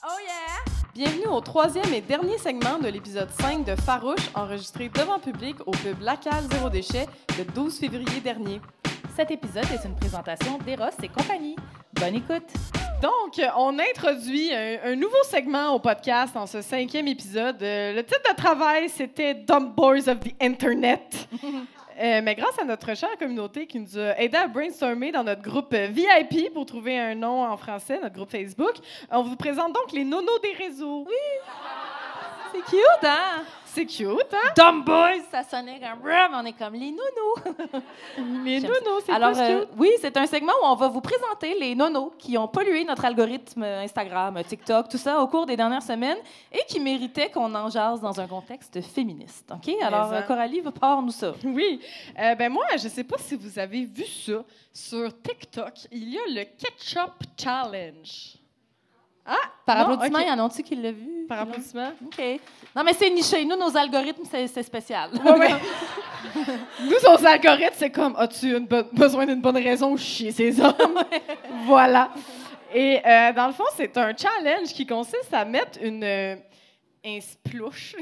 Oh yeah! Bienvenue au troisième et dernier segment de l'épisode 5 de Farouche, enregistré devant public au pub Lacal Zéro Déchet le 12 février dernier. Cet épisode est une présentation d'Eros et compagnie. Bonne écoute! Donc, on introduit un nouveau segment au podcast en ce 5e épisode. Le titre de travail, c'était « Dumb Boys of the Internet ». Mais grâce à notre chère communauté qui nous a aidé à brainstormer dans notre groupe VIP pour trouver un nom en français, notre groupe Facebook, on vous présente donc les nonos des réseaux. Oui! C'est cute, hein? C'est cute, hein? Dumb Boys, ça sonnait comme « on est comme les nonos ». Les nonos, c'est Alors, plus cute. oui, c'est un segment où on va vous présenter les nonos qui ont pollué notre algorithme Instagram, TikTok, tout ça au cours des dernières semaines et qui méritaient qu'on en jase dans un contexte féministe. OK? Alors, Coralie, part-nous ça. Oui. Moi, je ne sais pas si vous avez vu ça. Sur TikTok, il y a le Ketchup Challenge. Ah! Par non, applaudissement, okay. y en a-tu qui l'ont vu? Par applaudissement? OK. Non, mais c'est niché. Nous, nos algorithmes, c'est spécial. Oui. Nous, nos algorithmes, c'est comme, as-tu besoin d'une bonne raison ou chier ces hommes? Voilà. Et dans le fond, c'est un challenge qui consiste à mettre un splouche,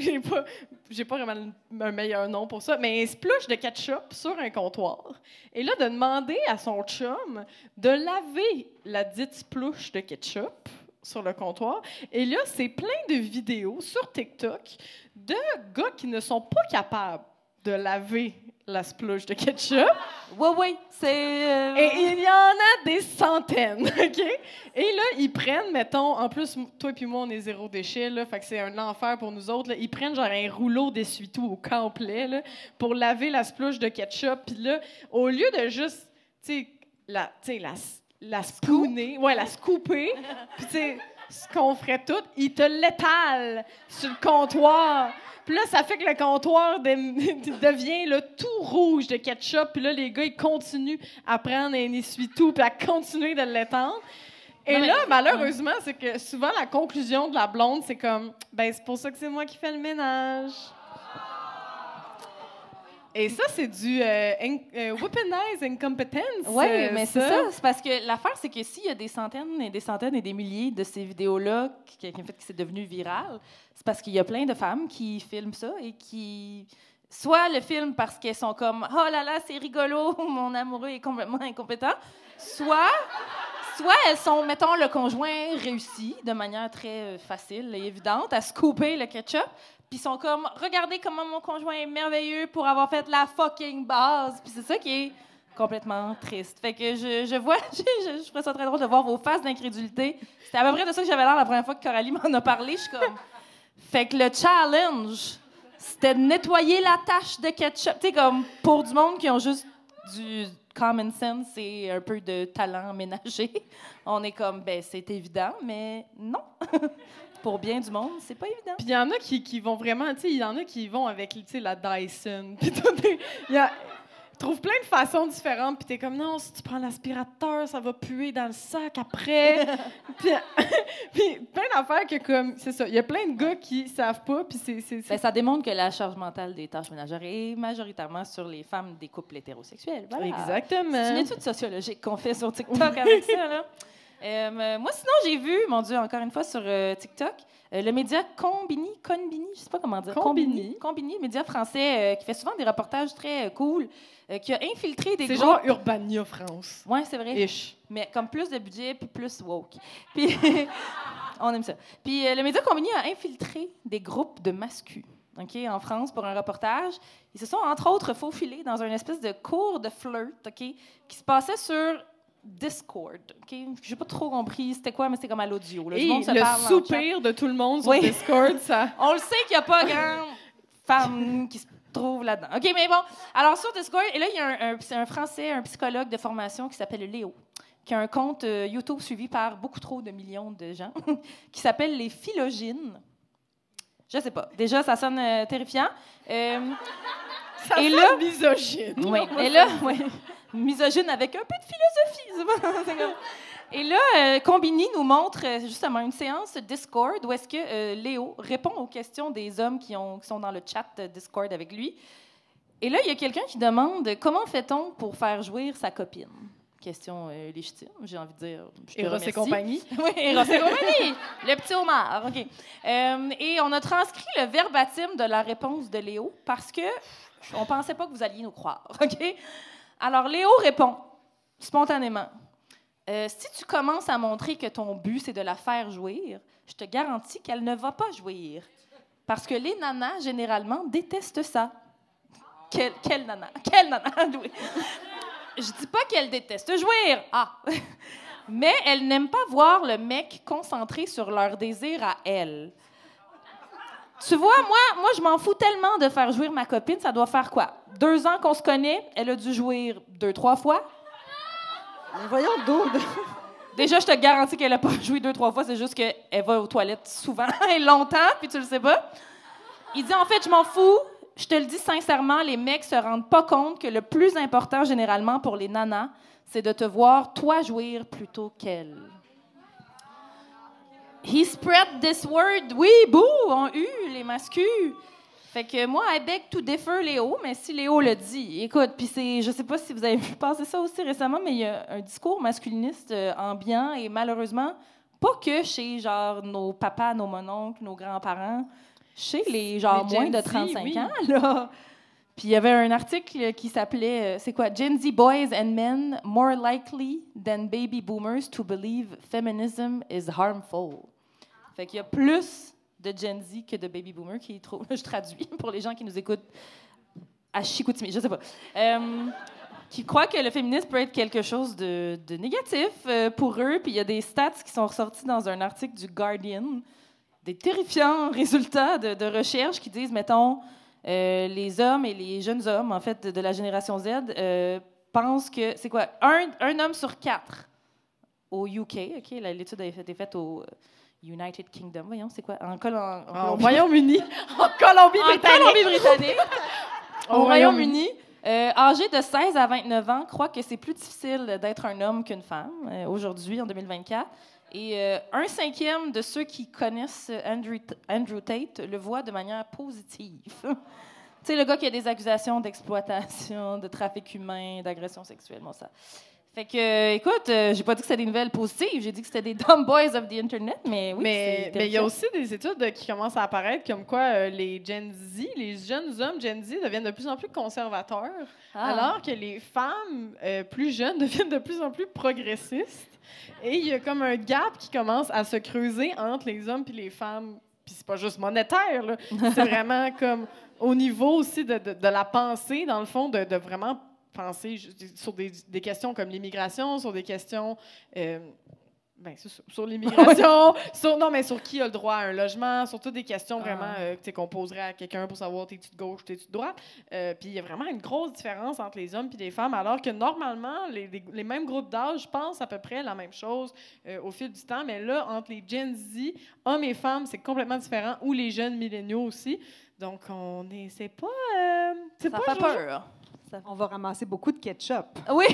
j'ai pas vraiment un meilleur nom pour ça, mais un splouche de ketchup sur un comptoir. Et là, de demander à son chum de laver la dite splouche de ketchup sur le comptoir. Et là, c'est plein de vidéos sur TikTok de gars qui ne sont pas capables de laver la splouche de ketchup. Oui, c'est... Et il y en a des centaines, OK? Et là, ils prennent, mettons, en plus, toi et moi, on est zéro déchet, là, fait que c'est un enfer pour nous autres, là. Ils prennent genre un rouleau d'essuie-tout au complet, là, pour laver la splouche de ketchup. Puis là, au lieu de juste, la spooner, ouais, la scooper, puis tu sais, ce qu'on ferait tout, ils te l'étalent sur le comptoir. Puis là, ça fait que le comptoir devient là, tout rouge de ketchup. Puis là, les gars, ils continuent à prendre un essuie-tout puis à continuer de l'étendre. Et là, malheureusement, c'est que souvent, la conclusion de la blonde, c'est comme, ben c'est pour ça que c'est moi qui fais le ménage. Et ça, c'est du weaponized incompetence. Oui, mais c'est ça. C'est parce que l'affaire, c'est que s'il y a des centaines et des milliers de ces vidéos-là qui c'est devenu viral, c'est parce qu'il y a plein de femmes qui filment ça et qui soit le filment parce qu'elles sont comme « Oh là là, c'est rigolo, mon amoureux est complètement incompétent », soit elles sont, mettons, le conjoint réussi de manière très facile et évidente à scooper le ketchup, puis ils sont comme « Regardez comment mon conjoint est merveilleux pour avoir fait la fucking base ». Puis c'est ça qui est complètement triste. Fait que je vois, je ferais ça très drôle de voir vos faces d'incrédulité. C'était à peu près de ça que j'avais l'air la première fois que Coralie m'en a parlé. Je suis comme... Fait que le challenge, c'était de nettoyer la tache de ketchup. Tu sais, comme pour du monde qui ont juste du common sense et un peu de talent ménager, on est comme, ben c'est évident, mais non. Pour bien du monde, c'est pas évident. Puis il y en a qui vont vraiment, tu sais, il y en a qui vont avec, tu sais, la Dyson. Puis ils trouvent plein de façons différentes. Puis t'es comme, non, si tu prends l'aspirateur, ça va puer dans le sac après. puis plein d'affaires que, comme, c'est ça, il y a plein de gars qui savent pas. Puis Ben, ça démontre que la charge mentale des tâches ménagères est majoritairement sur les femmes des couples hétérosexuels. Voilà. Exactement. C'est une étude sociologique qu'on fait sur TikTok avec ça, là. Moi, sinon, j'ai vu, mon Dieu, encore une fois, sur TikTok, le média Combini, je sais pas comment dire. Combini, média français qui fait souvent des reportages très cool, qui a infiltré des groupes... C'est genre Urbania France. Oui, c'est vrai. Ish. Mais comme plus de budget puis plus woke. Puis, on aime ça. Puis, le média Combini a infiltré des groupes de mascus. OK, en France, pour un reportage. Ils se sont, entre autres, faufilés dans une espèce de cours de flirt, OK, qui se passait sur Discord, OK? J'ai pas trop compris c'était quoi, mais c'était comme à l'audio. Là. Et le soupir de tout le monde sur Discord, ça... On le sait qu'il n'y a pas grand femme qui se trouve là-dedans. OK, mais bon. Alors, sur Discord, et là, il y a un Français, un psychologue de formation qui s'appelle Léo, qui a un compte YouTube suivi par beaucoup trop de millions de gens, qui s'appelle Les Philogines. Je sais pas. Déjà, ça sonne terrifiant. Ça sonne misogyne. Oui, et là... Ouais. Misogyne avec un peu de philosophie. Et là, Combini nous montre justement une séance Discord où est-ce que Léo répond aux questions des hommes qui sont dans le chat Discord avec lui. Et là, il y a quelqu'un qui demande « Comment fait-on pour faire jouir sa copine? » question légitime, j'ai envie de dire. Eros et compagnie. Oui, Eros et compagnie. Le petit homard, OK. Et on a transcrit le verbatim de la réponse de Léo parce que on pensait pas que vous alliez nous croire, OK? Alors, Léo répond spontanément. Si tu commences à montrer que ton but, c'est de la faire jouir, je te garantis qu'elle ne va pas jouir. Parce que les nanas, généralement, détestent ça. Quelle nana? Quelle nana? Oui. Je dis pas qu'elle déteste jouir. Ah! Mais elles n'aiment pas voir le mec concentré sur leur désir à elle. Tu vois, moi, je m'en fous tellement de faire jouir ma copine. Ça doit faire quoi? 2 ans qu'on se connaît, elle a dû jouir 2-3 fois. Mais voyons, Dude. Déjà, je te garantis qu'elle n'a pas joué 2-3 fois. C'est juste qu'elle va aux toilettes souvent et longtemps, puis tu le sais pas. Il dit, en fait, je m'en fous. Je te le dis sincèrement, les mecs se rendent pas compte que le plus important, généralement, pour les nanas, c'est de te voir, toi, jouir plutôt qu'elle. He spread this word. Oui, bouh, on eu les mascus. Fait que moi, I beg to differ Léo, mais si Léo le dit, écoute, puis je sais pas si vous avez vu passer ça aussi récemment, mais il y a un discours masculiniste ambiant et malheureusement, pas que chez genre nos papas, nos mononcles, nos grands-parents, chez les genre moins de 35 ans, là. Puis il y avait un article qui s'appelait, c'est quoi? Gen Z boys and men more likely than baby boomers to believe feminism is harmful. Fait qu'il y a plus de Gen Z que de baby boomers qui trouvent, je traduis pour les gens qui nous écoutent à Chicoutimi, je sais pas, qui croient que le féminisme peut être quelque chose de négatif pour eux. Puis il y a des stats qui sont ressortis dans un article du Guardian, des terrifiants résultats de recherche qui disent, mettons, les hommes et les jeunes hommes, en fait, de la génération Z, pensent que, c'est quoi, un homme sur 4 au UK, OK, l'étude a été faite au United Kingdom, voyons, c'est quoi, en Royaume-Uni. En Colombie-Britannique. Au Royaume-Uni, âgés de 16 à 29 ans croient que c'est plus difficile d'être un homme qu'une femme, aujourd'hui, en 2024. Et 1/5 de ceux qui connaissent Andrew Tate le voient de manière positive. Tu sais, le gars qui a des accusations d'exploitation, de trafic humain, d'agression sexuelle, bon ça. Fait que, écoute, j'ai pas dit que c'était des nouvelles positives, j'ai dit que c'était des dumb boys of the Internet, mais oui, mais il y a aussi des études qui commencent à apparaître comme quoi les Gen Z, les jeunes hommes Gen Z deviennent de plus en plus conservateurs, alors que les femmes plus jeunes deviennent de plus en plus progressistes. Et il y a comme un gap qui commence à se creuser entre les hommes et les femmes. Puis c'est pas juste monétaire, là. C'est vraiment comme au niveau aussi de la pensée, dans le fond, de vraiment penser sur des questions comme l'immigration, sur des questions... sur l'immigration, sur qui a le droit à un logement, sur toutes des questions vraiment qu'on poserait à quelqu'un pour savoir t'es-tu de gauche, t'es-tu de droite. Puis il y a vraiment une grosse différence entre les hommes et les femmes, alors que normalement, les mêmes groupes d'âge pensent à peu près la même chose au fil du temps. Mais là, entre les Gen Z, hommes et femmes, c'est complètement différent, ou les jeunes milléniaux aussi. Donc, c'est pas... ça fait peur. On va ramasser beaucoup de ketchup. Oui!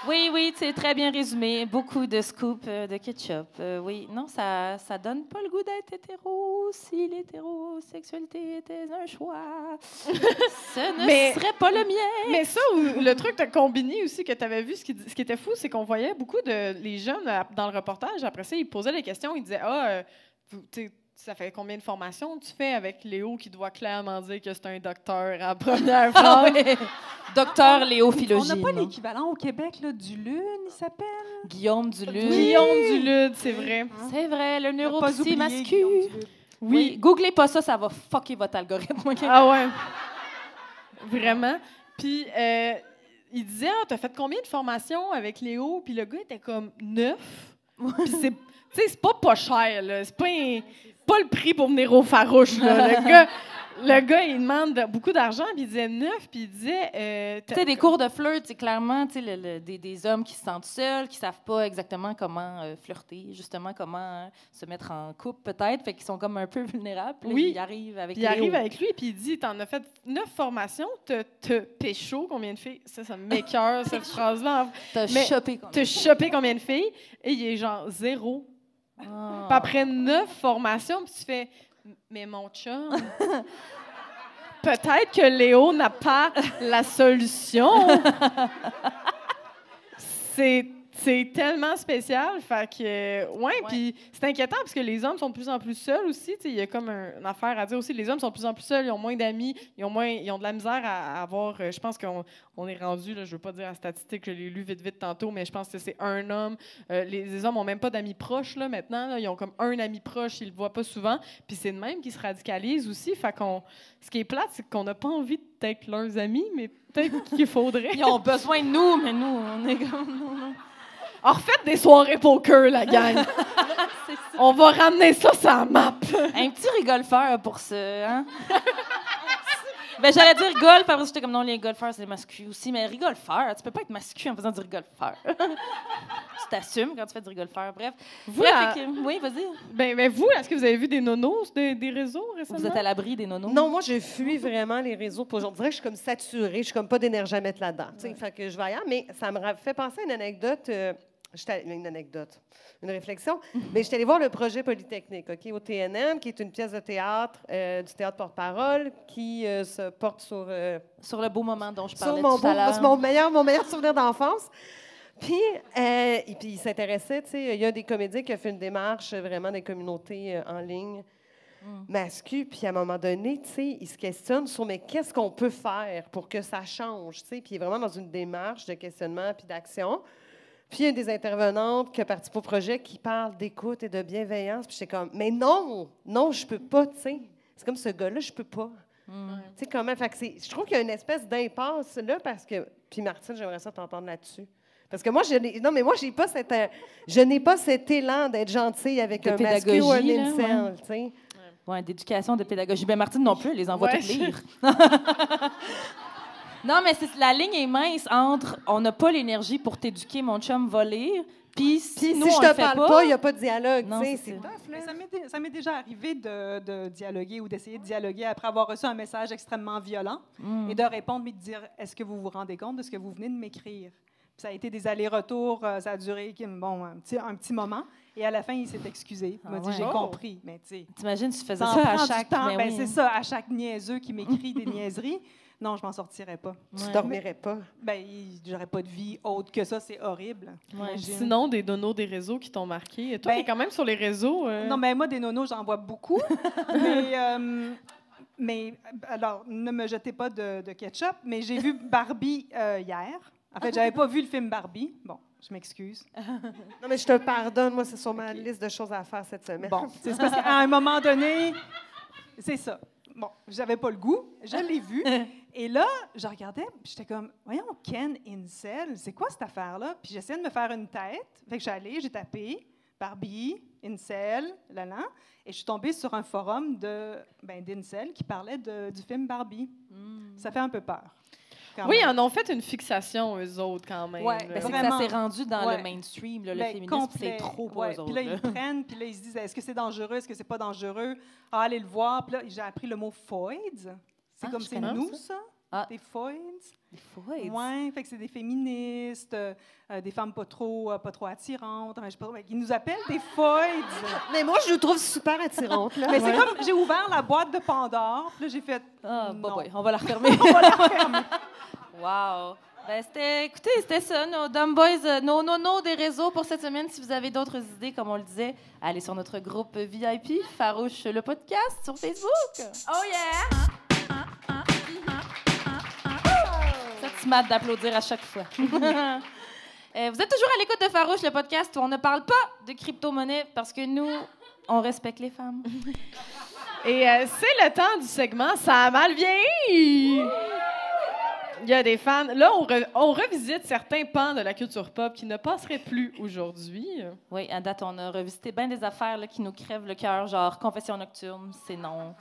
Oui, c'est très bien résumé. Beaucoup de scoops de ketchup. Oui, non, ça donne pas le goût d'être hétéro si l'hétérosexualité était un choix. Ce ne serait pas le mien. Mais ça, le truc de Combini aussi que tu avais vu, ce qui était fou, c'est qu'on voyait beaucoup les jeunes dans le reportage. Après ça, ils posaient des questions. Ils disaient, ça fait combien de formations tu fais avec Léo qui doit clairement dire que c'est un docteur à la première phrase? Docteur Léo Philogine. On n'a pas l'équivalent au Québec, là, Dulude, il s'appelle? Guillaume Dulude. Guillaume Dulude, c'est vrai. C'est vrai, le neuropsy masculin. Oui. Googlez pas ça, ça va fucker votre algorithme. Okay? Ah ouais. Vraiment. Puis, il disait, t'as fait combien de formations avec Léo? Puis le gars était comme 9. Puis c'est pas cher, là. C'est pas le prix pour venir au farouche, là. Le gars, il demande beaucoup d'argent, puis il disait 9, puis il disait... tu sais, des cours de flirt, c'est clairement des hommes qui se sentent seuls, qui savent pas exactement comment flirter, justement, comment se mettre en couple, peut-être, fait qu'ils sont comme un peu vulnérables. Puis oui. Il arrive avec lui, puis il dit, t'en as fait 9 formations, t'as pécho combien de filles? Ça m'écoeure, cette phrase-là. T'as chopé combien de filles? Et il est genre 0. Oh. Puis après 9 formations, puis tu fais... Mais mon chum, peut-être que Léo n'a pas la solution. C'est tellement spécial, fait que ouais. Puis c'est inquiétant parce que les hommes sont de plus en plus seuls aussi. Il y a comme une affaire à dire aussi. Les hommes sont de plus en plus seuls, ils ont moins d'amis, ils ont de la misère à avoir. Je pense qu'on est rendu là. Je veux pas dire la statistique, je l'ai lu vite tantôt, mais je pense que c'est un homme. Les hommes ont même pas d'amis proches là maintenant. Là, ils ont comme un ami proche, ils le voient pas souvent. Puis c'est de même qu'ils se radicalisent aussi. Fait ce qui est plate, c'est qu'on n'a pas envie d'être leurs amis, mais peut-être qu'il faudrait. Ils ont besoin de nous, mais nous, on est comme non. Alors, refaites des soirées poker, la gang. On va ramener ça sur la map. Un petit rigolfeur pour ça, hein? Ben, j'allais dire golf, après j'étais comme non, les golfeurs, c'est masculin aussi, mais rigolfeur, tu peux pas être masculin en faisant du rigolfeur. Tu t'assumes quand tu fais du rigolfeur, bref. Oui, vas-y. Ben vous, est-ce que vous avez vu des nonos des réseaux récemment? Vous êtes à l'abri des nonos? Non, moi, je fuis vraiment les réseaux. Pour on dirait que je suis comme saturée, je suis comme pas d'énergie à mettre là-dedans. Fait que je vais ailleurs, mais ça me fait penser à une anecdote. Une réflexion. Mais je suis allée voir le projet Polytechnique, OK, au TNM, qui est une pièce de théâtre, du théâtre porte-parole, qui se porte sur... sur le beau moment dont je sur parlais tout à l'heure. C'est mon meilleur souvenir d'enfance. Puis il s'intéressait, tu sais, il y a des comédiens qui ont fait une démarche, vraiment des communautés en ligne, masculines. Puis à un moment donné, tu sais, il se questionne sur, mais qu'est-ce qu'on peut faire pour que ça change, tu sais? Puis il est vraiment dans une démarche de questionnement puis d'action. Puis il y a des intervenantes qui participent au projet qui parlent d'écoute et de bienveillance. Puis j'étais comme, mais non, je peux pas, tu sais. C'est comme ce gars-là, je peux pas. Tu sais, comment? Fait que je trouve qu'il y a une espèce d'impasse là parce que... Puis Martine, j'aimerais ça t'entendre là-dessus. Parce que moi, je n'ai pas cet élan d'être gentille avec un masculin ou un incel, tu sais. Oui, d'éducation, de pédagogie. Ben Martine non plus, elle les envoie toutes lire. Non, mais la ligne est mince entre on n'a pas l'énergie pour t'éduquer, mon chum va lire, puis si nous, je on te le fait parle pas, il n'y a pas de dialogue. Non, c'est tough, là. Ça m'est déjà arrivé de dialoguer ou d'essayer de dialoguer après avoir reçu un message extrêmement violent et de répondre, mais de dire « Est-ce que vous vous rendez compte de ce que vous venez de m'écrire? » Puis ça a été des allers-retours, ça a duré un petit moment. Et à la fin, il s'est excusé. Il m'a dit « J'ai compris. » Mais tu sais, t'imagines, tu faisais ça à chaque... temps. Ben, c'est ça, à chaque niaiseux qui m'écrit des niaiseries. Non, je m'en sortirais pas. Tu dormirais pas. Ben, j'aurais pas de vie autre que ça, c'est horrible. Sinon, des donos des réseaux qui t'ont marqué. Et toi, t'es quand même sur les réseaux. Non, mais moi, des nonos, j'en vois beaucoup. mais alors, ne me jetez pas de ketchup, mais j'ai vu Barbie hier. En fait, j'avais pas vu le film Barbie. Bon, je m'excuse. Non, mais je te pardonne. Moi, c'est sur ma liste de choses à faire cette semaine. Bon, c'est parce qu'à un moment donné, c'est ça. Bon, j'avais pas le goût, je l'ai vu. Et là, je regardais, puis j'étais comme, voyons, Ken Incel, c'est quoi cette affaire-là? Puis j'essayais de me faire une tête. Fait que j'ai tapé Barbie, Incel, et je suis tombée sur un forum d'Incel qui parlait du film Barbie. Ça fait un peu peur. Oui, ils en ont fait une fixation, eux autres, quand même. Oui, c'est que ça s'est rendu dans le mainstream, là, le féminisme, c'est trop pour eux autres. Puis là, ils prennent, puis là, ils se disent, est-ce que c'est dangereux, est-ce que c'est pas dangereux? Ah, allez le voir. Puis là, j'ai appris le mot « foids ». C'est comme c'est nous, ça? Des foids. Des foids? Oui, fait que c'est des féministes, des femmes pas trop attirantes. Enfin, ils nous appellent des foids. Mais moi, je le trouve super attirante. Là. Mais c'est comme, j'ai ouvert la boîte de Pandore, puis là, j'ai fait, non. On va la refermer. Wow! Ben, c'était ça, nos Dumb Boys, nos des réseaux pour cette semaine. Si vous avez d'autres idées, comme on le disait, allez sur notre groupe VIP, Farouche le podcast, sur Facebook. Oh yeah! Ça, tu m'as d'applaudir à chaque fois. Vous êtes toujours à l'écoute de Farouche le podcast où on ne parle pas de crypto-monnaie parce que nous, on respecte les femmes. Et c'est le temps du segment « Ça a mal vieilli ». Il y a des fans. Là, on revisite certains pans de la culture pop qui ne passeraient plus aujourd'hui. Oui, à date, on a revisité bien des affaires là, qui nous crèvent le cœur, genre Confession nocturne, c'est non.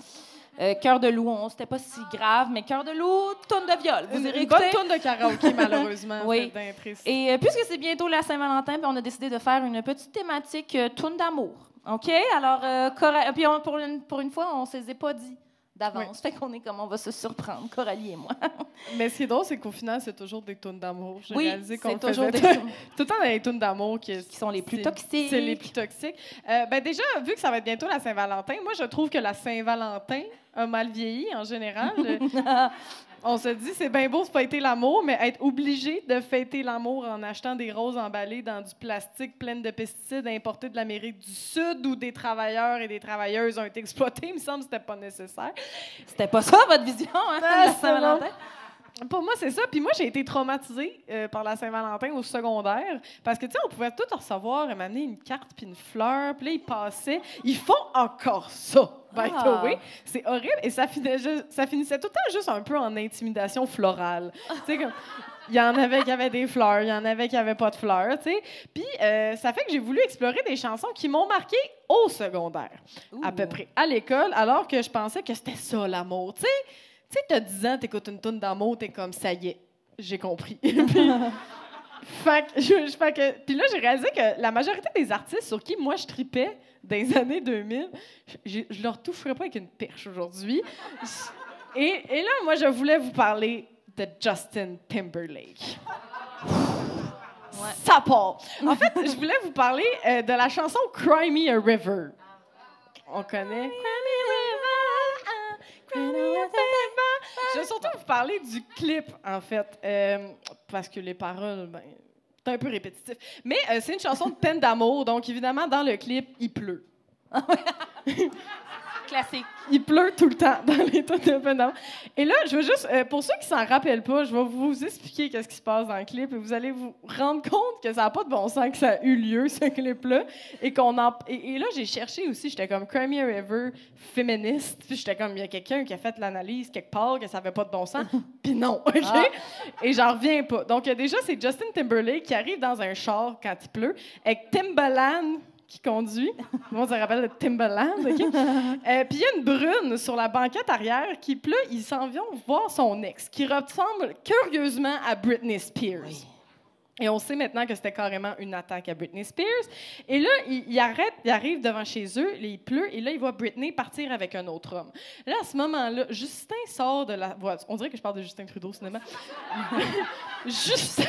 Cœur de loup, c'était pas si grave, mais Cœur de loup, tourne de viol. Vous irez écouter? Bonne tourne de karaoké, malheureusement. Oui. C'est bien triste. Et puisque c'est bientôt la Saint-Valentin, on a décidé de faire une petite thématique tourne d'amour. OK? Alors, puis pour une fois, on ne s'est pas dit d'avance. Fait qu'on est comme, on va se surprendre, Coralie et moi. Mais ce qui est drôle, c'est qu'au final, c'est toujours des tunes d'amour. J'ai réalisé qu'on c'est toujours des tout le temps des tunes d'amour qui sont les plus toxiques. C'est les plus toxiques. Déjà, vu que ça va être bientôt la Saint-Valentin, moi, je trouve que la Saint-Valentin a mal vieilli en général. On se dit, c'est bien beau de fêter l'amour, mais être obligé de fêter l'amour en achetant des roses emballées dans du plastique plein de pesticides importés de l'Amérique du Sud où des travailleurs et des travailleuses ont été exploités, il me semble que c'était pas nécessaire. C'était pas ça, votre vision, hein, de Saint-Valentin? Pour moi, c'est ça. Puis moi, j'ai été traumatisée par la Saint-Valentin au secondaire parce que, tu sais, on pouvait tout recevoir et m'amener une carte puis une fleur. Puis là, ils passaient. Ils font encore ça, by the way. C'est horrible. Et ça finissait tout le temps juste un peu en intimidation florale. Tu sais, comme... Il y en avait qui avaient des fleurs, il y en avait qui n'avaient pas de fleurs, tu sais. Puis ça fait que j'ai voulu explorer des chansons qui m'ont marqué au secondaire, à peu près, à l'école, alors que je pensais que c'était ça, l'amour, tu sais. Tu sais, t'as 10 ans, t'écoutes une toune d'amour, t'es comme, ça y est, j'ai compris. Puis là, j'ai réalisé que la majorité des artistes sur qui moi je tripais dans les années 2000, je leur toucherais pas avec une perche aujourd'hui. Et là, moi, je voulais vous parler de Justin Timberlake. Ouais. Ça part. En fait, je voulais vous parler de la chanson Cry Me a River. On connaît? Je vais surtout vous parler du clip, en fait, parce que les paroles, ben, c'est un peu répétitif. Mais c'est une chanson de peine d'amour, donc évidemment, dans le clip, il pleut. Classique. Il pleut tout le temps dans les tunes de peine d'amour. Et là, je veux juste, pour ceux qui s'en rappellent pas, je vais vous expliquer qu'est-ce qui se passe dans le clip et vous allez vous rendre compte que ça n'a pas de bon sens que ça a eu lieu, ce clip-là. Et là, j'ai cherché aussi, j'étais comme Cry Me a River féministe, puis j'étais comme, il y a quelqu'un qui a fait l'analyse quelque part que ça n'avait pas de bon sens, puis non, OK? Et j'en reviens pas. Donc, déjà, c'est Justin Timberlake qui arrive dans un char quand il pleut, avec Timbaland qui conduit. Moi, ça rappelle le Timbaland, OK? Puis il y a une brune sur la banquette arrière qui pleut. Ils s'en vont voir son ex, qui ressemble curieusement à Britney Spears. Oui. Et on sait maintenant que c'était carrément une attaque à Britney Spears. Et là, il arrive devant chez eux, il pleut, et là, il voit Britney partir avec un autre homme. Là, à ce moment-là, Justin sort de la voiture. On dirait que je parle de Justin Trudeau, cinéma. Justin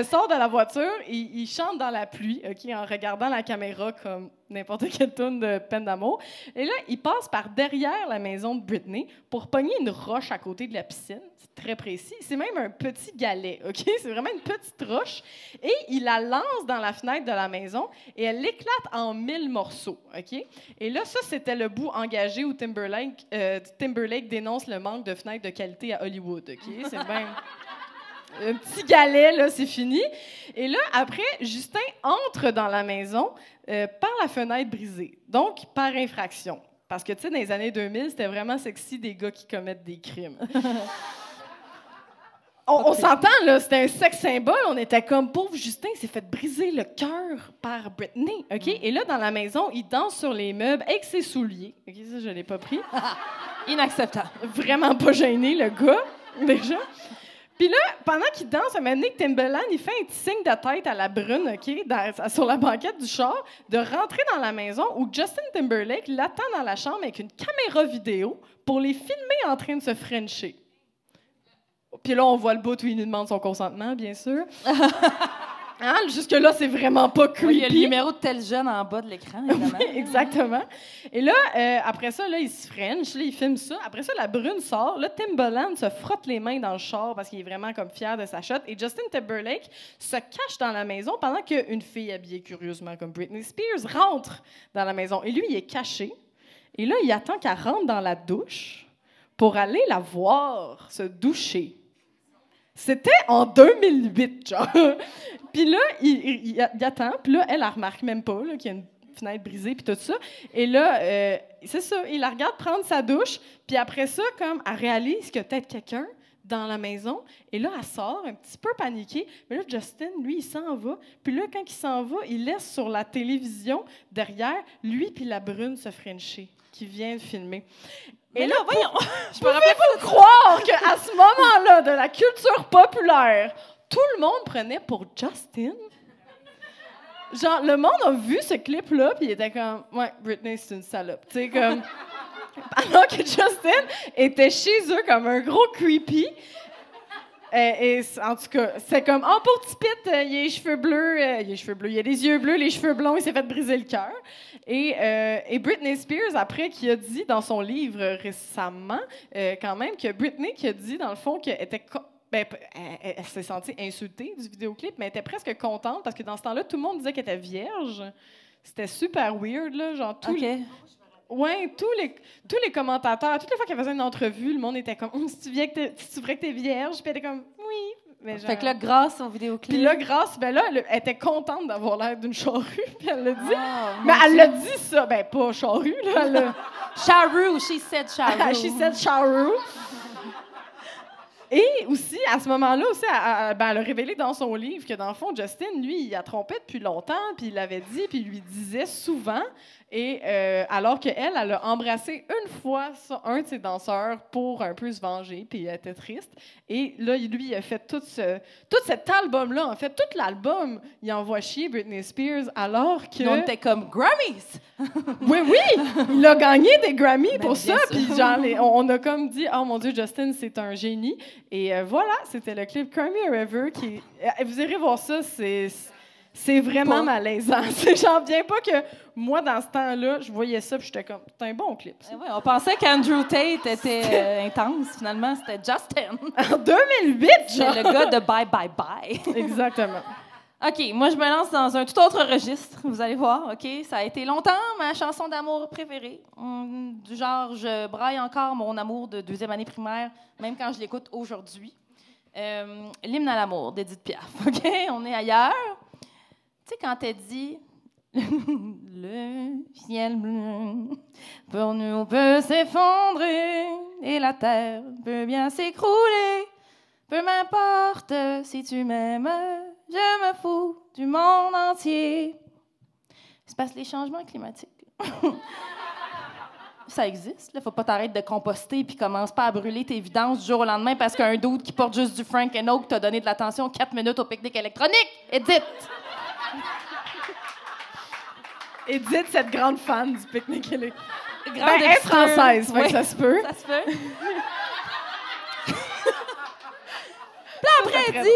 sort de la voiture, il chante dans la pluie, OK, en regardant la caméra comme n'importe quelle toune de peine d'amour. Et là, il passe par derrière la maison de Britney pour pogner une roche à côté de la piscine. C'est très précis. C'est même un petit galet, OK? C'est vraiment une petite roche. Et il la lance dans la fenêtre de la maison et elle l'éclate en 1000 morceaux, OK? Et là, ça, c'était le bout engagé où Timberlake dénonce le manque de fenêtres de qualité à Hollywood, OK? C'est même... Un petit galet, là, c'est fini. Et là, après, Justin entre dans la maison par la fenêtre brisée, donc par infraction. Parce que, tu sais, dans les années 2000, c'était vraiment sexy des gars qui commettent des crimes. On s'entend, là, c'était un sexe symbole. On était comme, pauvre Justin, il s'est fait briser le cœur par Britney, OK? Et là, dans la maison, il danse sur les meubles avec ses souliers. OK, ça, je l'ai pas pris. Inacceptable. Vraiment pas gêné, le gars, déjà. Puis là, pendant qu'il danse, un moment donné, Timbaland, il fait un petit signe de tête à la brune, OK, sur la banquette du char, de rentrer dans la maison où Justin Timberlake l'attend dans la chambre avec une caméra vidéo pour les filmer en train de se frencher. Puis là, on voit le bout où il lui demande son consentement, bien sûr. Hein? Jusque-là, c'est vraiment pas creepy. Il y a le numéro de tel jeune en bas de l'écran, évidemment. Oui, exactement. Et là, après ça, là, il se french, là, il filme ça. Après ça, la brune sort. Là, Timbaland se frotte les mains dans le char parce qu'il est vraiment comme fier de sa shot. Et Justin Timberlake se cache dans la maison pendant qu'une fille habillée curieusement comme Britney Spears rentre dans la maison. Et lui, il est caché. Et là, il attend qu'elle rentre dans la douche pour aller la voir se doucher. C'était en 2008, genre. Puis là, il attend, puis là, elle remarque même pas qu'il y a une fenêtre brisée, puis tout ça. Et là, c'est ça, il la regarde prendre sa douche, puis après ça, comme, elle réalise qu'il y a peut-être quelqu'un dans la maison, et là, elle sort un petit peu paniquée. Mais là, Justin, lui, il s'en va. Puis là, quand il s'en va, il laisse sur la télévision, derrière, lui puis la brune se frencher, qui vient filmer. Et là, voyons, je me rappelle pas de croire qu'à ce moment-là de la culture populaire, tout le monde prenait pour Justin. Genre, le monde a vu ce clip-là, puis il était comme, ouais, Britney, c'est une salope. Tu sais, comme. Alors que Justin était chez eux comme un gros creepy. En tout cas, c'est comme, oh, pour petit Pete, il a les cheveux bleus, il a les yeux bleus, les cheveux blonds, il s'est fait briser le cœur. Et Britney Spears, après, qui a dit dans son livre récemment, quand même, que Britney qui a dit, dans le fond, qu'elle était... elle s'est sentie insultée du vidéoclip, mais elle était presque contente parce que dans ce temps-là, tout le monde disait qu'elle était vierge. C'était super weird, là, genre tous les... Ouais, tous les commentateurs, toutes les fois qu'elle faisait une entrevue, le monde était comme si tu vrai que t'es vierge, puis elle était comme oui. Mais genre... Fait que là, grâce au vidéoclip. Puis là, elle était contente d'avoir l'air d'une charrue, puis elle l'a dit. Mais elle l'a dit ça, pas charrue, là. Charrue, she said charrue. She said charrue. Et aussi, à ce moment-là, aussi, elle a révélé dans son livre que, dans le fond, Justin, lui, il a trompé depuis longtemps, puis il l'avait dit, puis il lui disait souvent. Et alors qu'elle, elle a embrassé une fois un de ses danseurs pour un peu se venger, puis elle était triste. Et là, lui, il a fait tout cet album-là. En fait, tout l'album, il envoie chier Britney Spears, alors que... On était comme Grammys! Oui, il a gagné des Grammys pour ça. Puis genre, on a comme dit, oh mon Dieu, Justin, c'est un génie. Et voilà, c'était le clip Cry Me a River qui... vous irez voir ça, c'est vraiment malaisant. J'en viens pas que moi, dans ce temps-là, je voyais ça puis j'étais comme, c'est un bon clip. Ouais, on pensait qu'Andrew Tate était intense. Finalement, c'était Justin. En 2008, genre! C'est le gars de Bye Bye Bye. Exactement. OK, moi, je me lance dans un tout autre registre. Vous allez voir, OK? Ça a été longtemps ma chanson d'amour préférée. Du genre, je braille encore mon amour de 2e année primaire, même quand je l'écoute aujourd'hui. L'hymne à l'amour d'Édith Piaf, OK? On est ailleurs. Tu sais, quand elle dit « Le ciel bleu pour nous peut s'effondrer et la terre peut bien s'écrouler. Peu m'importe si tu m'aimes, je me fous du monde entier. » C'est parce que les changements climatiques, ça existe. Il ne faut pas t'arrêter de composter puis commence pas à brûler tes vidanges du jour au lendemain parce qu'un dude qui porte juste du Frank & Oak t'a donné de l'attention 4 minutes au pique-nique électronique. Edith! Edith, cette grande fan du pique-nique électronique. Elle est française, fait que ça se peut. Ça se peut. Puis après, elle dit...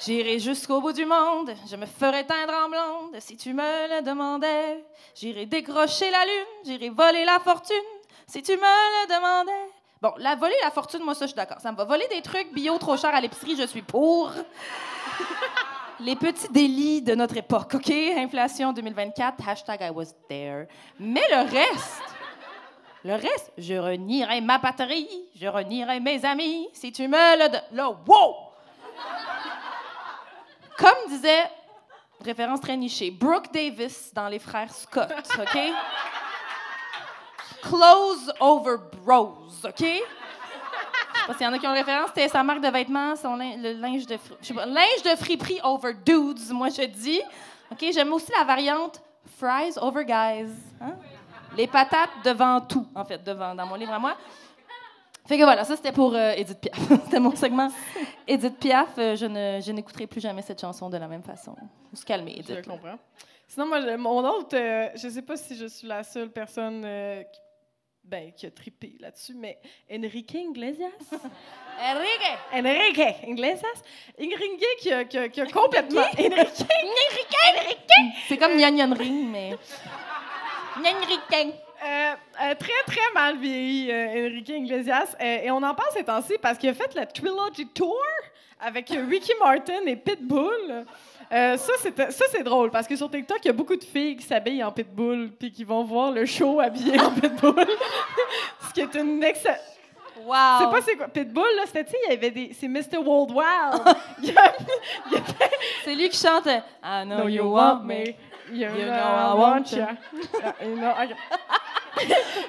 J'irai jusqu'au bout du monde, je me ferai teindre en blonde si tu me le demandais. J'irai décrocher la lune, j'irai voler la fortune si tu me le demandais. Bon, voler la fortune, moi, ça, je suis d'accord. Ça me va. Voler des trucs bio trop chers à l'épicerie, je suis pour. Les petits délits de notre époque, OK? Inflation 2024, #I was there. Mais le reste, je renierai ma patrie, je renierai mes amis si tu me le donnes. Là, wow! Comme disait, référence très nichée, Brooke Davis dans Les Frères Scott, OK? Clothes over bros, OK? Je sais pas s'il y en a qui ont référence, c'était sa marque de vêtements, le linge de linge de friperie over dudes, moi je dis. OK, j'aime aussi la variante fries over guys. Hein? Les patates devant tout, en fait, dans mon livre à moi. Fait que voilà, ça c'était pour Édith Piaf. C'était mon segment Édith Piaf. Je n'écouterai plus jamais cette chanson de la même façon. Faut se calmer, Édith. Je comprends. Sinon, moi, mon autre, je sais pas si je suis la seule personne qui a trippé là-dessus, mais Enrique Iglesias. Enrique Iglesias. Enrique qui a complètement... Enrique. C'est comme Nyan Ring, mais... Enrique. Très, très mal vieilli, Enrique Iglesias. Et on en parle ces temps-ci parce qu'il a fait la Trilogy Tour avec Ricky Martin et Pitbull. Ça, c'est drôle parce que sur TikTok, il y a beaucoup de filles qui s'habillent en Pitbull puis qui vont voir le show habillées en Pitbull. Ce qui est une excellente... Wow! C'est pas c'est quoi. Pitbull, là, c'était, tu sais, il y avait des... C'est Mr. Worldwide. C'est lui qui chante « I know you want me, you know I want you. »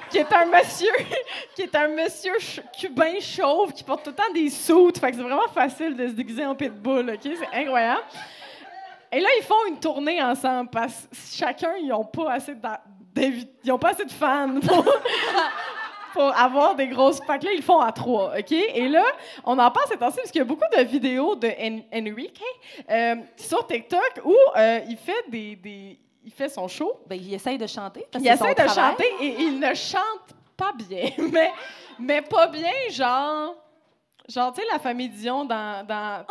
qui est un monsieur cubain chauve qui porte tout le temps des soutes. Fait que c'est vraiment facile de se déguiser en Pitbull, OK? C'est incroyable. Et là, ils font une tournée ensemble parce que chacun, ils n'ont pas assez de fans pour avoir des grosses... Fait que là, ils le font à 3, OK? Et là, on en parle ces temps-ci parce qu'il y a beaucoup de vidéos de Enrique sur TikTok où il fait son show. Ben, il essaye de chanter. Il essaie de chanter et il ne chante pas bien. Mais pas bien, genre... Genre, tu sais, la famille Dion dans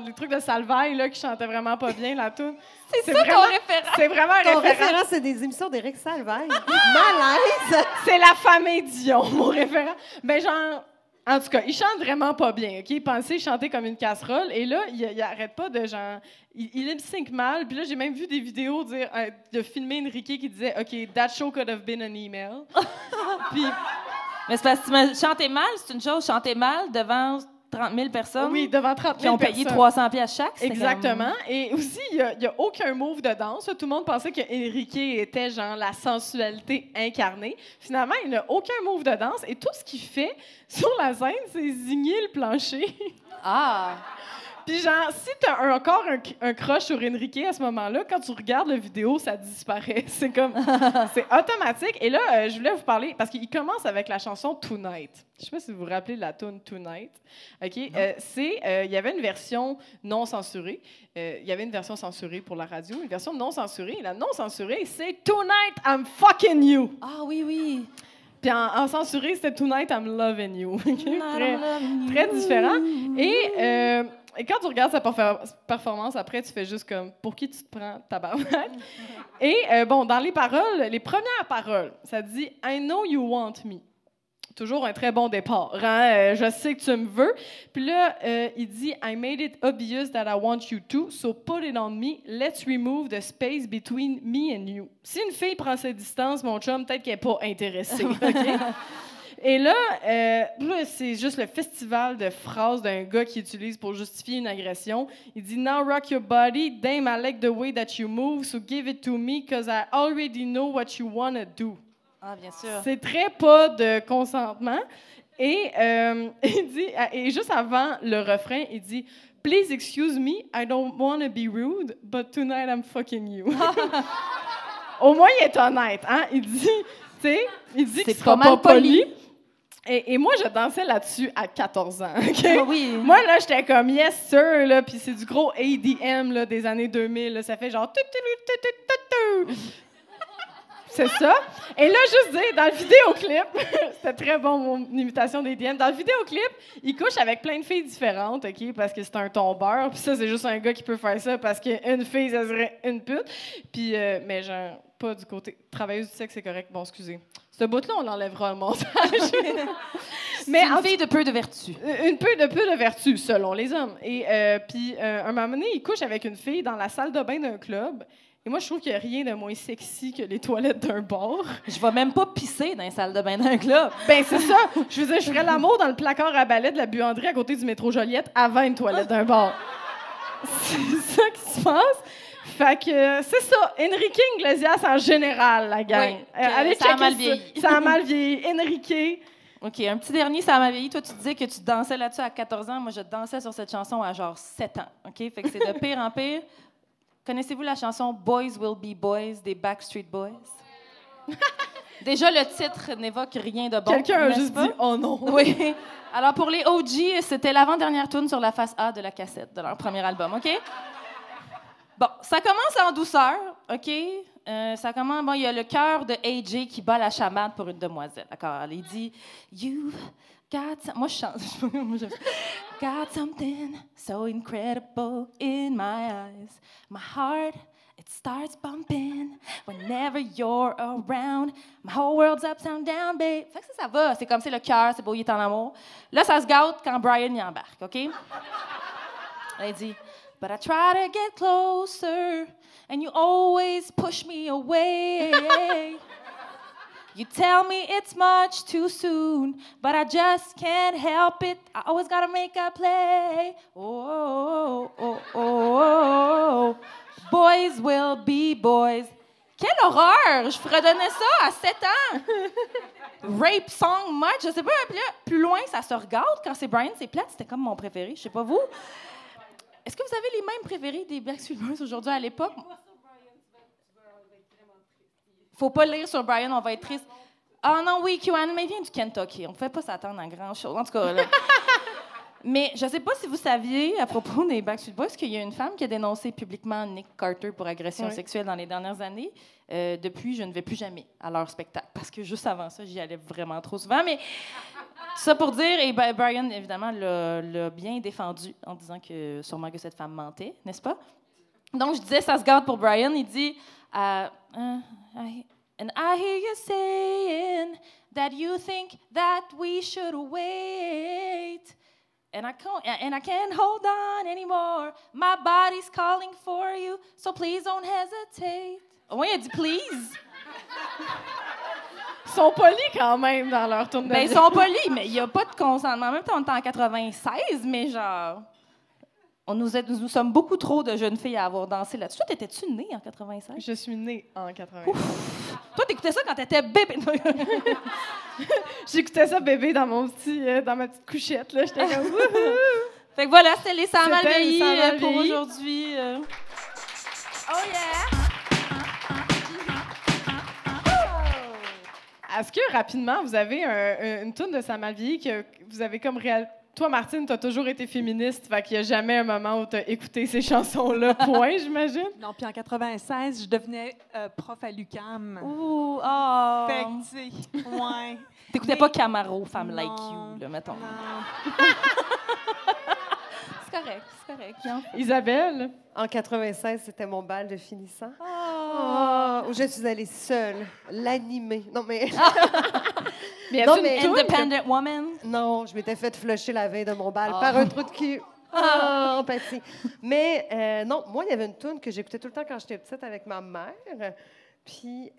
les trucs de Salvaille, là, qui chantait vraiment pas bien, la toune. C'est ça ton référent? C'est vraiment un Ton référent. référent, c'est des émissions d'Éric Salvaille. Malaise! C'est la famille Dion, mon référent. Ben, genre, en tout cas, il chante vraiment pas bien, OK? Il pensait chanter comme une casserole, et là, il arrête pas de, genre... Il lip-sync mal, puis là, j'ai même vu des vidéos de filmer Enrique qui disait « OK, that show could have been an email. » Puis... Mais c'est parce que chanter mal, c'est une chose. Chanter mal devant 30 000 personnes Oui, devant 30 000 qui ont payé personnes. 300 pièces chaque. Exactement. Et aussi, il n'y a aucun move de danse. Tout le monde pensait que Enrique était genre la sensualité incarnée. Finalement, il n'a aucun move de danse. Et tout ce qu'il fait sur la scène, c'est zigner le plancher. Ah! Puis genre, si t'as encore un crush sur Enrique à ce moment-là, quand tu regardes la vidéo, ça disparaît. C'est comme... c'est automatique. Et là, je voulais vous parler, parce qu'il commence avec la chanson « Tonight ». Je sais pas si vous vous rappelez de la tune « Tonight ». OK? Il y avait une version non censurée. Il y avait une version censurée pour la radio, une version non censurée. Et la non censurée, c'est « Tonight, I'm fucking you ». Ah oui, oui. Puis en censuré, c'était « Tonight, I'm loving you ». Très différent. Et quand tu regardes sa performance, après, tu fais juste comme « Pour qui tu te prends, tabarnak? » Et bon, dans les paroles, les premières paroles, ça dit « I know you want me ». Toujours un très bon départ. Hein? Je sais que tu me veux. Puis là, il dit « I made it obvious that I want you to, so put it on me. Let's remove the space between me and you. » Si une fille prend ses distances, mon chum, peut-être qu'elle n'est pas intéressée. OK? Et là, c'est juste le festival de phrases d'un gars qui utilise pour justifier une agression. Il dit « Now rock your body, damn I like the way that you move, so give it to me, cause I already know what you wanna do. » Ah, bien sûr. C'est très pas de consentement. Et il dit, et juste avant le refrain, il dit « Please excuse me, I don't wanna be rude, but tonight I'm fucking you. » Au moins, il est honnête. Hein? Il dit, tu sais, qu'il sera pas poli. Et moi, je dansais là-dessus à 14 ans. Okay? Ah oui. Moi, là, j'étais comme « Yes, sir », là, puis c'est du gros ADM là, des années 2000. Là, ça fait genre... C'est ça. Et là, juste dire, dans le vidéoclip, c'était très bon, mon imitation des DM. Dans le vidéoclip, il couche avec plein de filles différentes, OK, parce que c'est un tombeur. Puis ça, c'est juste un gars qui peut faire ça parce qu'une fille, ça serait une pute. Puis, mais genre, pas du côté travailleuse du sexe, c'est correct. Bon, excusez. Ce bout-là, on l'enlèvera au montage. Mais une fille de peu de vertu. Une peu de vertu, selon les hommes. Et puis, un moment donné, il couche avec une fille dans la salle de bain d'un club. Et moi, je trouve qu'il n'y a rien de moins sexy que les toilettes d'un bar. Je vais même pas pisser dans les salles de bain d'un club. Ben c'est ça. Je veux dire, je ferais l'amour dans le placard à balai de la buanderie à côté du métro Joliette avant une toilette d'un bar. C'est ça qui se passe. Fait que c'est ça. Enrique Iglesias en général, la gang. Oui, allez ça a mal vieilli. Ça a mal vieilli. Enrique. OK, un petit dernier, ça m'a vieilli. Toi, tu disais que tu dansais là-dessus à 14 ans. Moi, je dansais sur cette chanson à genre 7 ans. OK? Fait que c'est de pire en pire. Connaissez-vous la chanson « Boys Will Be Boys » des Backstreet Boys? Déjà, le titre n'évoque rien de bon. Quelqu'un a juste dit « Oh non! » Oui. Alors, pour les OG, c'était l'avant-dernière tune sur la face A de la cassette de leur premier album, OK? Bon, ça commence en douceur, OK? Ça commence... Bon, il y a le chœur de AJ qui bat la chamade pour une demoiselle, d'accord? Il dit « You've got... » Moi, je chante. Got something so incredible in my eyes. My heart, it starts bumping whenever you're around. My whole world's upside down, babe. Fait que ça va. C'est comme c'est le cœur, c'est beau, il est en amour. Là, ça se gâte quand Brian y embarque, OK? Elle dit, but I try to get closer and you always push me away. You tell me it's much too soon, but I just can't help it. I always gotta make a play. Oh, oh, oh, oh, oh. Boys will be boys. Quelle horreur! Je fredonnais ça à 7 ans. Rape song much, je sais pas. Puis là, plus loin, ça se regarde. Quand c'est Brian, c'est plate. C'était comme mon préféré. Je sais pas vous. Est-ce que vous avez les mêmes préférés des Backstreet Boys aujourd'hui à l'époque? Faut pas lire sur Brian, on va être triste. Ah non, oui, QAnon, mais il vient du Kentucky. On ne fait pas s'attendre à grand-chose. En tout cas, là. Mais je sais pas si vous saviez, à propos des Backstreet Boys, qu'il y a une femme qui a dénoncé publiquement Nick Carter pour agression sexuelle dans les dernières années. Depuis, je ne vais plus jamais à leur spectacle. Parce que juste avant ça, j'y allais vraiment trop souvent. Mais Ça pour dire, et Brian, évidemment, l'a bien défendu en disant que sûrement que cette femme mentait, n'est-ce pas? Donc, je disais, ça se garde pour Brian. Il dit, and I hear you saying that you think that we should wait. And I can't hold on anymore. My body's calling for you, so please don't hesitate. Au moins, il a dit please. Ils sont polis quand même dans leur tourne de Ben, ils sont polis, mais il n'y a pas de consentement. En même temps, on est en 96, mais genre... Nous sommes beaucoup trop de jeunes filles à avoir dansé là-dessus. Toi, t'étais-tu née en 96? Je suis née en 80. Toi, t'écoutais ça quand t'étais bébé. J'écoutais ça bébé dans ma petite couchette, là. J'étais comme wouhou! Fait que voilà, c'était les Sans C'était les Malveillis Sans Malveillis. pour aujourd'hui. Oh yeah! Est-ce que, rapidement, vous avez une toune de Sans Malveillis que vous avez comme réel... Toi, Martine, t'as toujours été féministe, fait qu'il n'y a jamais un moment où t'as écouté ces chansons-là, point, j'imagine? Non, puis en 96, je devenais prof à l'UQAM. Ouh, oh! Fait que, tu sais, ouais. T'écoutais pas Camaro, Femme Non. Like You, là, mettons. Non. C'est correct. Bien. Isabelle? En 96, c'était mon bal de finissant. Oh! Où je suis allée seule, l'animer. Non, mais... Mais Non, est-ce mais- une toune que- Independent Woman. Non, je m'étais fait flusher la veille de mon bal Ah. par un trou de cul. Ah, empathie. Mais non, moi, il y avait une toune que j'écoutais tout le temps quand j'étais petite avec ma mère. Puis,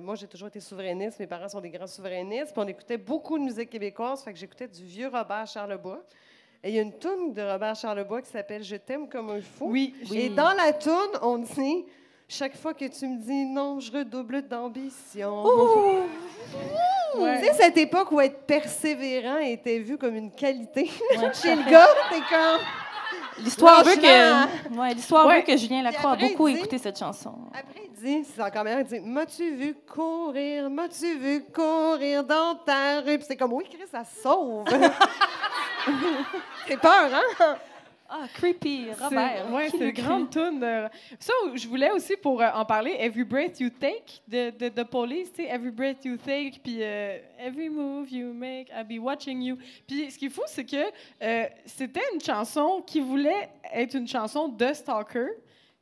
moi, j'ai toujours été souverainiste. Mes parents sont des grands souverainistes. Puis, on écoutait beaucoup de musique québécoise. Fait que j'écoutais du vieux Robert Charlebois. Et il y a une toune de Robert Charlebois qui s'appelle « Je t'aime comme un fou ». Oui. Et dans la toune, on dit « Chaque fois que tu me dis non, je redouble d'ambition ». Ouais. Tu sais, cette époque où être persévérant était vu comme une qualité. Chez le gars, t'es comme... L'histoire veut Lâche-la. l'histoire Ouais. veut que Julien Lacroix a Puis après, beaucoup il dit- écouté cette chanson. Après, il dit, c'est encore meilleur, il dit « M'as-tu vu courir dans ta rue? » Puis c'est comme « Oui, Chris, ça sauve. » C'est peur, hein? Ah, creepy, Robert. Oui, Qui c'est le une grande toune. Ça, je voulais aussi, pour en parler, « Every Breath You Take » de Police, tu sais, « Every Breath You Take », puis « Every Move You Make, I'll Be Watching You ». Puis ce qui est fou, c'est que c'était une chanson qui voulait être une chanson de stalker.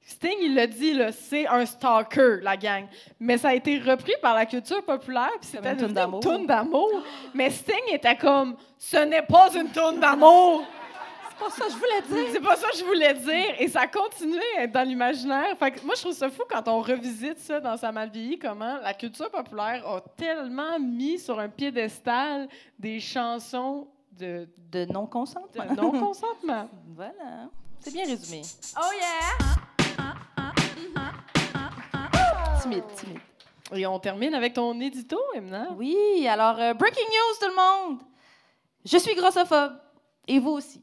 Sting, il l'a dit, là, c'est un stalker, la gang. Mais ça a été repris par la culture populaire, puis c'était une toune d'amour. toune d'amour. Mais Sting était comme, ce n'est pas une toune d'amour. C'est pas ça que je voulais dire. C'est pas ça que je voulais dire. Et ça continue à être dans l'imaginaire. Fait que moi, je trouve ça fou quand on revisite ça dans Sa mal vieilli, comment la culture populaire a tellement mis sur un piédestal des chansons de De non-consentement. non-consentement. Voilà. C'est bien résumé. Oh yeah! Timide. Et on termine avec ton édito, Emna. Oui, alors, breaking news, tout le monde! Je suis grossophobe. Et vous aussi.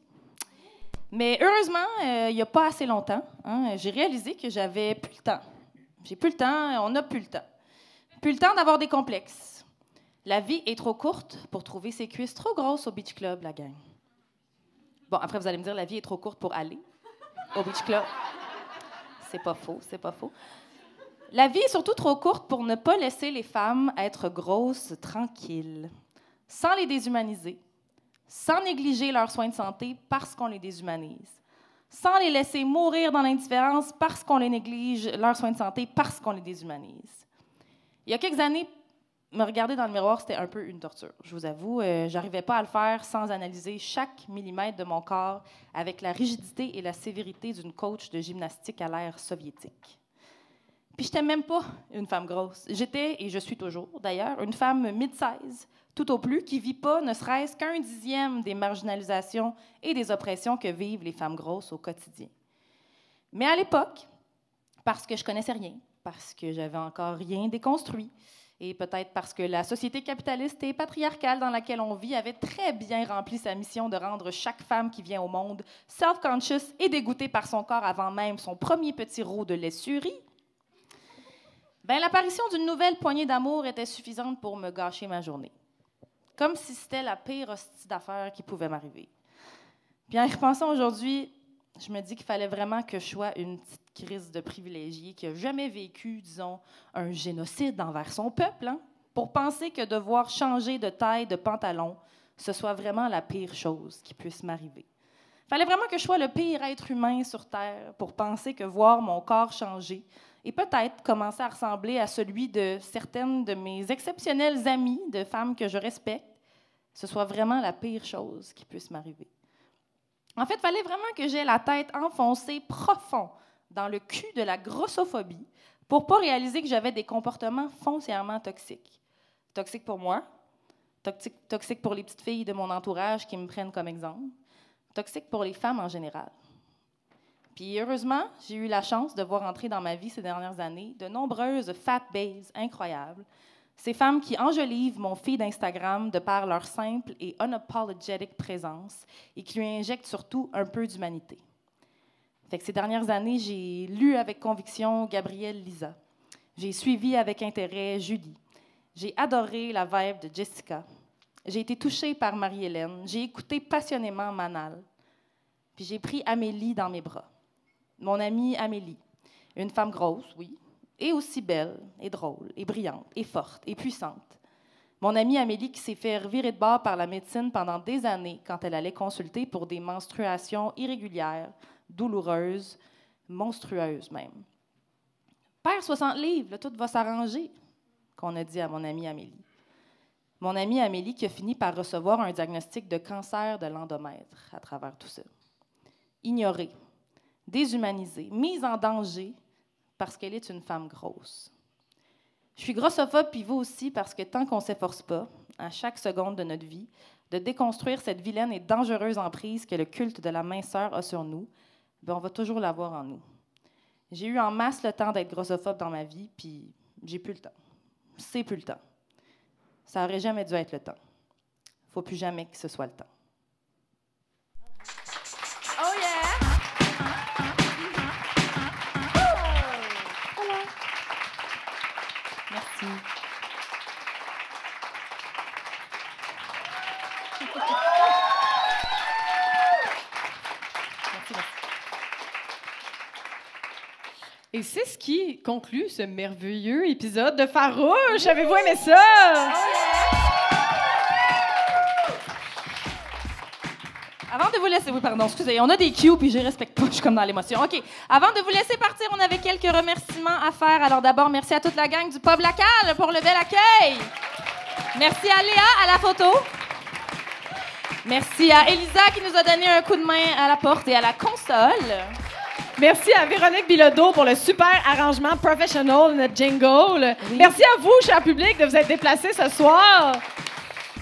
Mais heureusement, il n'y a pas assez longtemps, hein, j'ai réalisé que j'avais plus le temps. J'ai plus le temps, on n'a plus le temps. Plus le temps d'avoir des complexes. La vie est trop courte pour trouver ses cuisses trop grosses au beach club, la gang. Bon, après, vous allez me dire, la vie est trop courte pour aller au beach club. C'est pas faux. La vie est surtout trop courte pour ne pas laisser les femmes être grosses tranquilles, sans les déshumaniser, sans négliger leurs soins de santé parce qu'on les déshumanise, sans les laisser mourir dans l'indifférence parce qu'on les néglige leurs soins de santé parce qu'on les déshumanise. Il y a quelques années, me regarder dans le miroir, c'était un peu une torture. Je vous avoue, j'arrivais pas à le faire sans analyser chaque millimètre de mon corps avec la rigidité et la sévérité d'une coach de gymnastique à l'ère soviétique. Puis j'étais même pas une femme grosse. J'étais, et je suis toujours d'ailleurs, une femme mid-size, tout au plus, qui vit pas ne serait-ce qu'un dixième des marginalisations et des oppressions que vivent les femmes grosses au quotidien. Mais à l'époque, parce que je connaissais rien, parce que j'avais encore rien déconstruit, et peut-être parce que la société capitaliste et patriarcale dans laquelle on vit avait très bien rempli sa mission de rendre chaque femme qui vient au monde self-conscious et dégoûtée par son corps avant même son premier petit roux de l'essurie, ben, l'apparition d'une nouvelle poignée d'amour était suffisante pour me gâcher ma journée. Comme si c'était la pire hostie d'affaires qui pouvait m'arriver. Puis en y repensant aujourd'hui, je me dis qu'il fallait vraiment que je sois une petite crise de privilégiée qui n'a jamais vécu, disons, un génocide envers son peuple, hein, pour penser que devoir changer de taille de pantalon ce soit vraiment la pire chose qui puisse m'arriver. Il fallait vraiment que je sois le pire être humain sur Terre pour penser que voir mon corps changer et peut-être commencer à ressembler à celui de certaines de mes exceptionnelles amies, de femmes que je respecte, ce soit vraiment la pire chose qui puisse m'arriver. En fait, il fallait vraiment que j'aie la tête enfoncée profond dans le cul de la grossophobie pour ne pas réaliser que j'avais des comportements foncièrement toxiques. Toxiques pour moi, toxiques pour les petites filles de mon entourage qui me prennent comme exemple, toxiques pour les femmes en général. Puis heureusement, j'ai eu la chance de voir entrer dans ma vie ces dernières années de nombreuses fat babes incroyables, ces femmes qui enjolivent mon feed d'Instagram de par leur simple et unapologetic présence et qui lui injectent surtout un peu d'humanité. Fait que ces dernières années, j'ai lu avec conviction Gabrielle Lisa. J'ai suivi avec intérêt Julie. J'ai adoré la vibe de Jessica. J'ai été touchée par Marie-Hélène. J'ai écouté passionnément Manal. Puis j'ai pris Amélie dans mes bras. Mon amie Amélie, une femme grosse, oui, et aussi belle, et drôle, et brillante, et forte, et puissante. Mon amie Amélie qui s'est fait revirer de bord par la médecine pendant des années quand elle allait consulter pour des menstruations irrégulières, douloureuses, monstrueuses même. « Perds 60 livres, là, tout va s'arranger », qu'on a dit à mon amie Amélie. Mon amie Amélie qui a fini par recevoir un diagnostic de cancer de l'endomètre à travers tout ça. Ignorée, déshumanisée, mise en danger parce qu'elle est une femme grosse. Je suis grossophobe, puis vous aussi, parce que tant qu'on ne s'efforce pas, à chaque seconde de notre vie, de déconstruire cette vilaine et dangereuse emprise que le culte de la minceur a sur nous, bien, on va toujours l'avoir en nous. J'ai eu en masse le temps d'être grossophobe dans ma vie, puis j'ai plus le temps. C'est plus le temps. Ça n'aurait jamais dû être le temps. Il ne faut plus jamais que ce soit le temps. Oh yeah! Voilà. Merci. Et c'est ce qui conclut ce merveilleux épisode de Farouche. Avez-vous aimé ça? Avant de vous laisser... Oui, pardon, excusez, on a des cues, puis je les respecte pas, je suis comme dans l'émotion. OK. Avant de vous laisser partir, on avait quelques remerciements à faire. Alors d'abord, merci à toute la gang du Pub Lacal pour le bel accueil. Merci à Léa à la photo. Merci à Elisa qui nous a donné un coup de main à la porte et à la console. Merci à Véronique Bilodeau pour le super arrangement professional de notre jingle. Oui. Merci à vous, cher public, de vous être déplacés ce soir.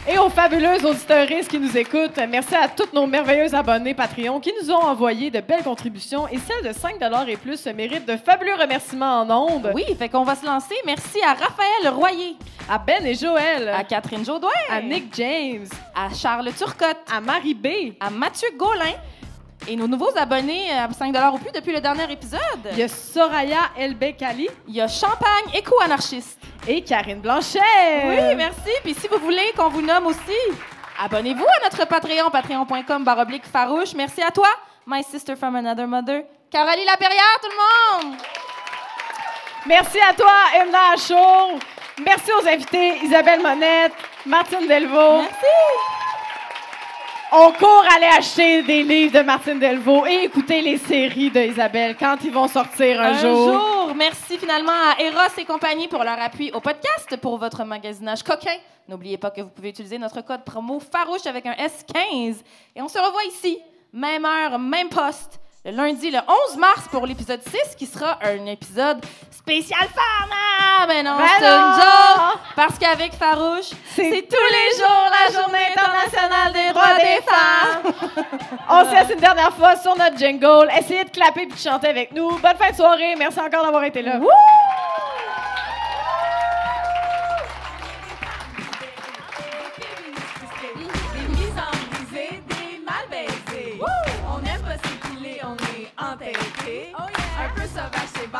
Et aux fabuleuses auditeuristes qui nous écoutent. Merci à tous nos merveilleux abonnés Patreon qui nous ont envoyé de belles contributions. Et celles de 5 $ et plus méritent de fabuleux remerciements en ondes. Oui, fait qu'on va se lancer. Merci à Raphaël Royer. À Ben et Joël. À Catherine Jaudoin. À Nick James. À Charles Turcotte. À Marie B. À Mathieu Gaulin. Et nos nouveaux abonnés à 5 $ ou plus depuis le dernier épisode. Il y a Soraya Elbekali. Il y a Champagne Éco-anarchiste. Et Karine Blanchet. Oui, merci. Puis si vous voulez qu'on vous nomme aussi, abonnez-vous à notre Patreon, patreon.com/farouche. Merci à toi, my sister from another mother, Caroline Laperrière, tout le monde. Merci à toi, Emna Achour. Merci aux invités, Isabelle Monette, Martine Delvaux. Merci. On court aller acheter des livres de Martine Delvaux et écouter les séries d'Isabelle quand ils vont sortir un jour. Merci finalement à Eros et compagnie pour leur appui au podcast pour votre magasinage coquin. N'oubliez pas que vous pouvez utiliser notre code promo Farouche avec un S15. Et on se revoit ici, même heure, même poste, le lundi, le 11 mars pour l'épisode 6, qui sera un épisode spécial femme. Ah, ben non, c'est une joke. Parce qu'avec Farouche, c'est tous les jours la Journée internationale des droits des femmes. On se laisse une dernière fois sur notre jingle. Essayez de clapper et de chanter avec nous. Bonne fin de soirée. Merci encore d'avoir été là. Woo! Oh yeah. Un peu sauvage c'est bon.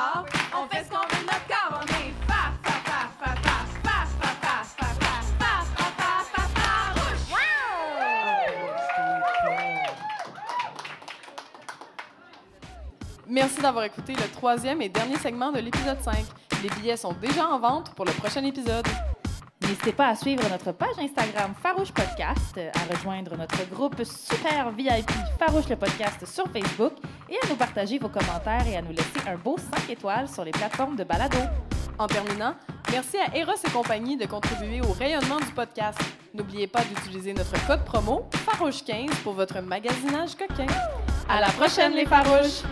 On fait ce qu'on veut de notre corps. On est fa fa fa fa fa fa fa fa fa fa fa fa fa farouche. Merci d'avoir écouté le 3e et dernier segment de l'épisode 5. Les billets sont déjà en vente pour le prochain épisode. N'hésitez pas à suivre notre page Instagram Farouche Podcast, à rejoindre notre groupe super VIP Farouche le Podcast sur Facebook et à nous partager vos commentaires et à nous laisser un beau 5 étoiles sur les plateformes de balado. En terminant, merci à Eros et compagnie de contribuer au rayonnement du podcast. N'oubliez pas d'utiliser notre code promo Farouche15 pour votre magasinage coquin. À la prochaine, les Farouches!